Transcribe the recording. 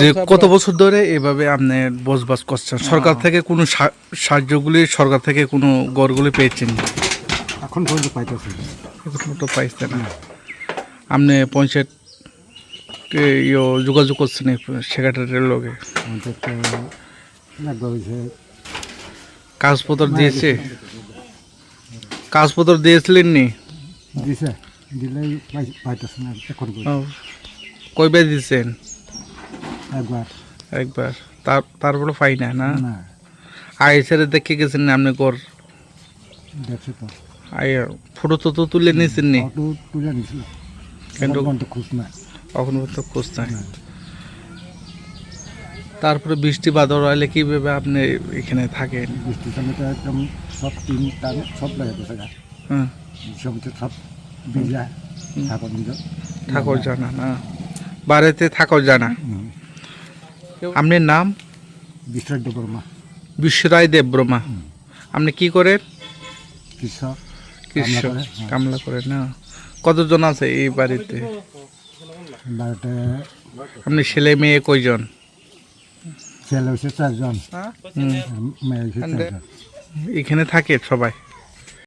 যে কত বছর ধরে এভাবে আপনি বসবাস করছেন? সরকার থেকে কোনো সাহায্যগুলি, সরকার থেকে কোনো গড়গুলি পেয়েছেন? এখন পর্যন্ত পাইতেছি এখন তো পাইছেন না। আপনি পঞ্চায়েত যোগাযোগ করছেন সেক্রেটারির লগে? কাগজপত্র দিয়েছে? কাগজপত্র দিয়েছিলেন নি? দিছে, দিলেই পাইতেছে না এখন। কয়বার দিয়েছেন? একবার। তারপরে পাই না না? না, আইসারে দেখে গেছেন না আপনি ঘর? দেখছি তো। ফটো তো তুলে নিয়েছেন নি? ফটো তুলে নিছিল, কিন্তু কিন্তু খোঁজ না। কখনো তো খোঁজ নাই। তারপরে বৃষ্টি বাদল হলে কিভাবে আপনি এখানে থাকেন? বৃষ্টির সময় তো একদম সব টিন টান সব লাগে গেছে গা। হ্যাঁ, জমিতে সব ভিজা, ঠাকুর থাকো জানা না, বাড়িতে থাকো জানা। আপনার নাম? বিশ্বরাজ বর্মা। বিশ্বরায় দেববর্মা। আপনি কি করেন? কৃষক। কৃষক, কামলা করেন না? কতজন আছে এই বাড়িতে? বাড়িতে আপনি ছেলে মেয়ে কয়জন? ছেলে হচ্ছে 4 জন, মেয়ে হচ্ছে 4 জন। এখানে থাকে সবাই?